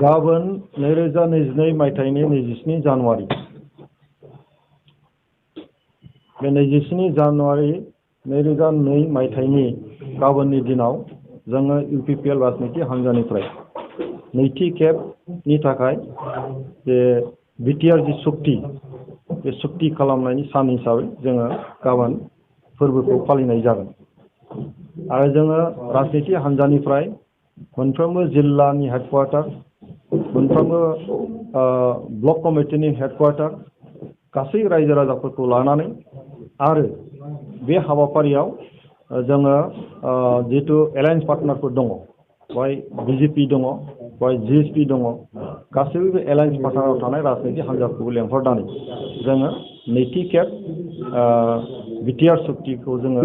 गाबोन 2022 मायथाइनि 27 जानुवारि बे 27 जानुवारि 2002 मायथाइनि गाबोननि दिनाव जोङो UPPL राजनिति हान्जानिफ्राय नैथि खेबनि थाखाय जे बिटिआर जि सुक्ति बे सुक्ति खालामनायनि सान हिसाबै जोङो गाबोन फोरबोखौ फालिनाय जागोन आरो जोङो राजनिति हान्जानिफ्राय मोनफ्रोमबो जिल्लानि हेडक्वार्टार मोनफ्रोमबो ब्लक कमिटिनि हेडक्वार्टार गासै रायजो राजाफोरखौ लानानै आरो बे हाबाफारियाव जोङो जितु एलायन्स पार्टनारफोर दङ बेवहाय BJP दङ बेवहाय GSP दङ गासैबो बे एलायन्स पार्टनाराव थानाय राजनिति हान्जाफोरखौ लेंहरनानै जोङो नैथि खेब बिटिआर सुक्तिखौ जोङो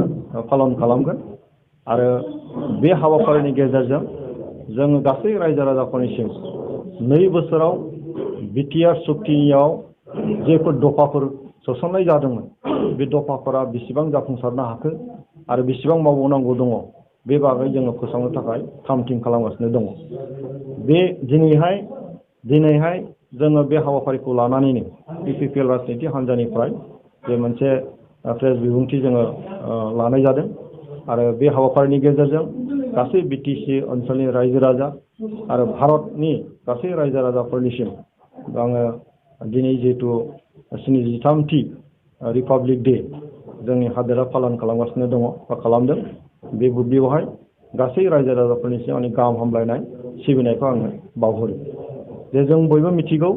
पालन खालामगोन आरो बे हाबाफारिनि गेजेरजों जोङो गासै रायजो राजाफोरनिसिम 2 बोसोराव बिटिआर सुक्तियाव जेफोर दफाफोर सोसननाय जादोंमोन बे दफाफोरा बेसेबां जाफुंसारनो हाखो आरो बेसेबां मावबावनांगौ दङ बे बागै जोङो फोसावनो थाखाय थाम-थिम खालामगासिनो दङ। बे दिनैहाय जोङो बे हाबाफारिखौ लानानैनो UPPL राजनिति हान्जानिफ्राय जे मोनसे प्रेस बिबुंथि जोङो लानाय जादों आरो बे हाबाफारिनि गेजेरजों गासै BTC ओनसोलनि रायजो राजा आरो भारतनि गासै रायजो राजाफोरनिसिम आङो दिनै जिहेतु 73थि रिपाब्लिक डे जोंनि हादोरा पालन खालामगासिनो दङ बा खालामदों बे बुब्लियावहाय गासै रायजो राजाफोरनिसिम आंनि गाहाम हामलायनाय सिबिनायखौ आङो बावहरो। जे जों बयबो मिथिगौ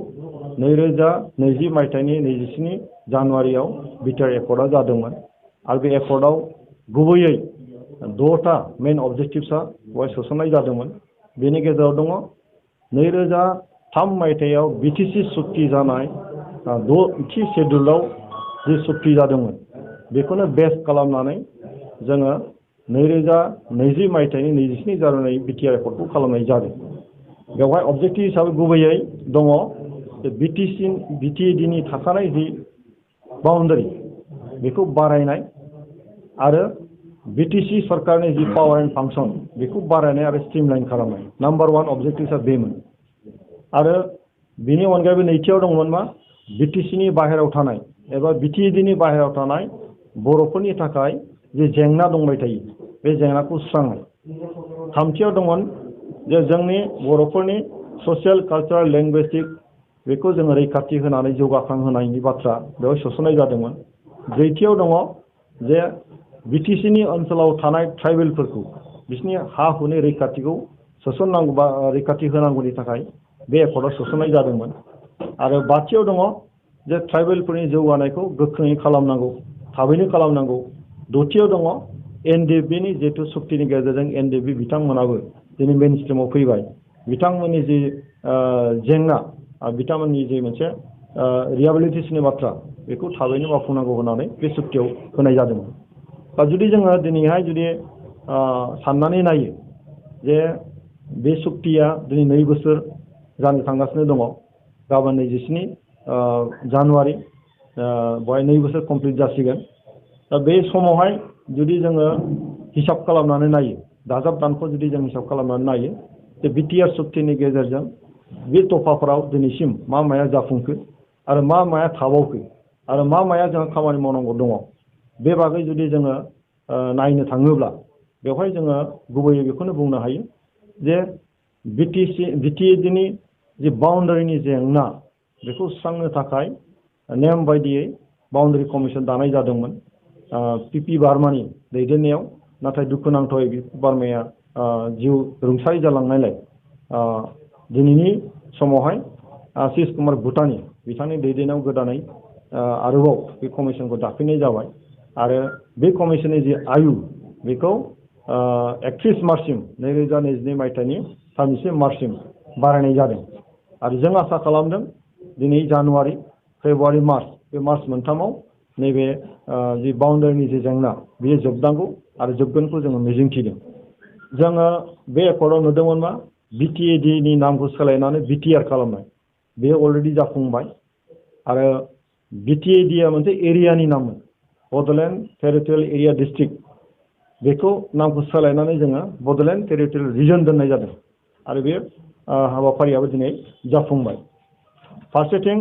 2020 मायथाइनि 27 जानुवारियाव बिटिआर एकर्डआ जादोंमोन आरो बे एकर्डआव गुबैयै 6टा मेन अबजेक्टिभ्सआ बेवहाय सोसननाय जादोंमोन। बेनि गेजेराव दङ 2003 मायथाइयाव BTC सुक्ति जानाय 6थि शेड्युलाव जि सुक्ति जादोंमोन बेखौनो बेस खालामनानै जोङो 2020 मायथाइनि 27 जानुवारि बिटिआर एकर्डखौ खालामनाय जादों। बेवहाय अबजेक्टिभ हिसाबै गुबैयै दङ BTADनि थाखानाय जि बाउन्डारि बेखौ बारायनाय आरो BTC सरकारनि जि पावार एन्ड फांसन बेखौ बारायनाय आरो स्ट्रिमलाइन खालामनाय नाम्बार 1 अबजेक्टिभआ बेमोन। आरो बेनि अनगायैबो नैथियाव दंमोन मा BTCनि बाहेरायाव थानाय एबा BTADनि बाहेरायाव थानाय बर'फोरनि थाखाय जे जेंना दंबाय थायो बे जेंनाखौ सुस्रांनाय। थामथियाव दंमोन जे जोंनि बर'फोरनि ससियेल कालचारेल लेंगुवेस्टिक बेखौ जोङो रैखाथि होनानै जौगाखांहोनायनि बाथ्रा बेवहाय सोसननाय जादोंमोन। ब्रैथियाव दङ जे BTCनि ओनसोलाव थानाय ट्राइबेलफोरखौ बिसोरनि हा हुनि रैखाथिखौ सोसननांगौ बा रैखाथि होनांगौनि थाखाय बे एकर्डआव सोसननाय जादोंमोन। आरो बाथियाव दङ जे ट्राइबेलफोरनि जौगानायखौ गोख्रोङै खालामनांगौ थाबैनो खालामनांगौ। दथियाव दङ NDFBनि जिहेतु सुक्तिनि गेजेरजों NDFB बिथांमोनाबो दिनै मेइन स्ट्रिमाव फैबाय। बिथांमोननि जि जेंना बिथांमोननि जि मोनसे रिहेबिलिटेसननि बाथ्रा बेखौ थाबैनो मावफुंनांगौ होननानै बे सुक्तियाव होनाय जादोंमोन। दा जुदि जोङो दिनैहाय साननानै नायो जे बे सुक्तिया दिनै 2 बोसोर जानो थांगासिनो दङ गाबोन 27 जानुवारि बेवहाय 2 बोसोर कमप्लिट जासिगोन। दा बे समावहाय जुदि जोङो हिसाब खालामनानै नायो दाजाब दानख' जुदि जों हिसाब खालामनानै नायो जे बिटिआर सुक्तिनि गेजेरजों बे दफाफोराव दिनैसिम मा माया जाफुंखो आरो मा माया थाबावखो आरो मा माया जोंहा खामानि मावनांगौ दङ बे बागै जुदि जोङो नायनो थाङोब्ला बेवहाय जोङो गुबैयै बेखौनो बुंनो हायो जे BTADनि जि बाउन्डारिनि जेंना बेखौ सुस्रांनो थाखाय नेम बायदियै बाउन्डारि कमिसन दानाय जादोंमोन PP बार्मानि दैदेननायाव। नाथाय दुखुनांथावै बार्माया जिउ रुंसारि जालांनायलाय दिनैनि समावहाय आशिष कुमार भुटानी बिथांनि दैदेननायाव गोदानै आरोबाव बे कमिसनखौ दाफिननाय जाबाय आरो बे कमिसननि जि आयु बेखौ 31 मार्चसिम 2022 मायथाइनि 31 मार्चसिम बारायनाय जादों। आरो जों आसा खालामदों दिनै जानुवारि फेब्रुवारि मार्च बे मार्च मोनथामाव नैबे जि बाउन्डारिनि जि जेंना बेयो जोबनांगौ आरो जोबगोनखौ जोङो मिजिंथिदों। जोङो बे एकर्डआव नुदोंमोन मा BTADनि नामखौ सोलायनानै BTR खालामनाय बे अलरेडि जाफुंबाय आरो BTADआ मोनसे एरियानि नाममोन बड'लेण्ड टेरिटरियेल एरिया डिस्ट्रिक्ट बेखौ नामखौ सोलायनानै जोङो बड'लेण्ड टेरिटरियेल रिजन दोननाय जादों आरो बे हाबाफारियाबो दिनै जाफुंबाय। फारसेथिं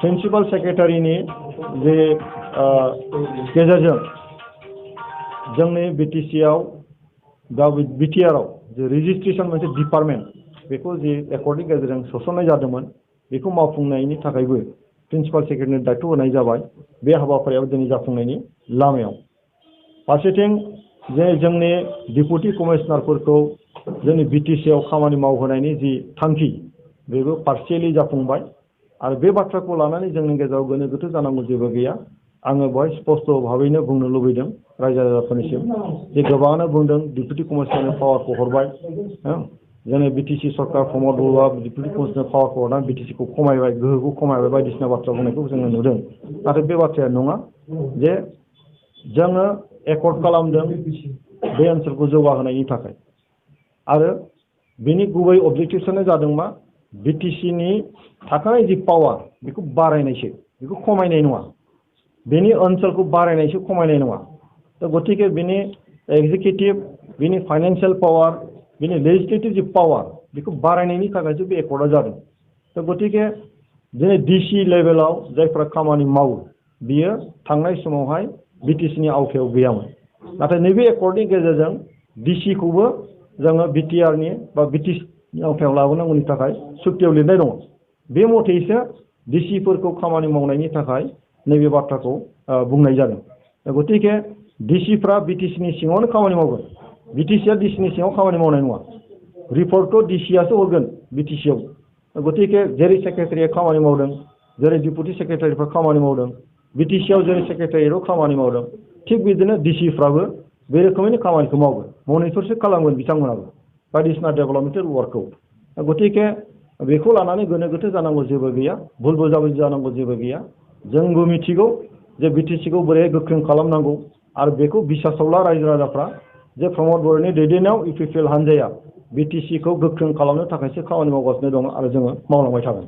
प्रिन्सिपाल सेक्रेटारिनि जे गेजेरजों जोंनि बिटिसिआव दा बिटिआरआव जे रेजिस्ट्रेसन मोनसे डिपार्टमेन्ट बेखौ जे एकर्डनि गेजेरजों सोसननाय जादोंमोन बेखौ मावफुंनायनि थाखायबो प्रिन्सिपाल सेक्रेटारिनो दायथ' होनाय जाबाय। बे हाबाफारियाव दिनै जाफुंनायनि लामायाव। फारसेथिं जे जोंनि डिपुटि कमिशनारफोरखौ जोंनि बिटिसिआव खामानि मावहोनायनि जि थांखि बेबो पार्शियेलि जाफुंबाय आरो बे बाथ्राखौ लानानै जोंनि गेजेराव गोनो गोथो जानांगौ जेबो गैया। आङो बेवहाय स्पष्ट भाबैनो बुंनो लुबैदों रायजो राजाफोरनिसिम जे गोबाङानो बुंदों डिपुटि कमिशनारनो पावारखौ हरबाय। जोंनि बिटिसि सरकार प्रमद बर'आ डिपुटि कमिशनार पावारखौ हरनानै बिटिसिखौ खमायबाय, गोहोखौ खमायबाय बायदिसिना बाथ्रा बुंनायखौ जोङो नुदों। नाथाय बे बाथ्राया नङा जे जोङो एकर्ड खालामदों बे ओनसोलखौ जौगाहोनायनि थाखाय आरो बेनि गुबै अबजेक्टिभसानो जादों मा बिटिसिनि थाखानाय जि पावार बेखौ बारायनायसो, बेखौ खमायनाय नङा। बेनि ओनसोलखौ बारायनायसो खमायनाय नङा। दा गतिके बेनि एक्जिकिउटिभ, बेनि फाइनान्सियेल पावार, बेनि लेजिस्लेटिभ जि पावार बेखौ बारायनायनि थाखायसो बे एकर्डआ जादों। दा गतिके दिनै डिसि लेभेलाव जायफ्रा खामानि मावो बियो थांनाय समावहाय बिटिसिनि आवथायाव गैयामोन। नाथाय नैबे एकर्डनि गेजेरजों डिसिखौबो जोङो बिटिआरनि बा बिटिसिनि आवथायाव लाबोनांगौनि थाखाय सुक्तियाव लिरनाय दङ। बे मथेसो डिसिफोरखौ खामानि मावनायनि थाखाय नैबे बाथ्राखौ बुंनाय जादों। गतिके डिसिफ्रा बिटिसिनि सिङावनो खामानि मावगोन। बिटिसिआ डिसिनि सिङाव खामानि मावनाय नङा। रिपर्टखौ डिसिआसो हरगोन बिटिसिआव। गतिके जेरै सेक्रेटारिया खामानि मावदों, जेरै डिपुटि सेक्रेटारिफ्रा खामानि मावदों, बिटिसिआव जेरै सेक्रेटारियाव खामानि मावदों, थिग बिदिनो डिसिफ्राबो बे रोखोमैनो खामानिखौ मावगोन। मनिटरसो खालामगोन बिथांमोनाबो बायदिसिना डेभेलपमेन्टेल वार्कखौ। गतिके बेखौ लानानै गोनो गोथो जानांगौ जेबो गैया, भुल बुजाबुजि जानांगौ जेबो गैया। जोंबो मिथिगौ जे बिटिसिखौ बोरै गोख्रों खालामनांगौ आरो बेखौ बिसासावला रायजो राजाफ्रा जे प्रमद बर'नि दैदेननायाव इउपिपिएल हान्जाया बिटिसिखौ गोख्रों खालामनो थाखायसो खामानि मावगासिनो दङ आरो जोङो मावलांबाय थागोन।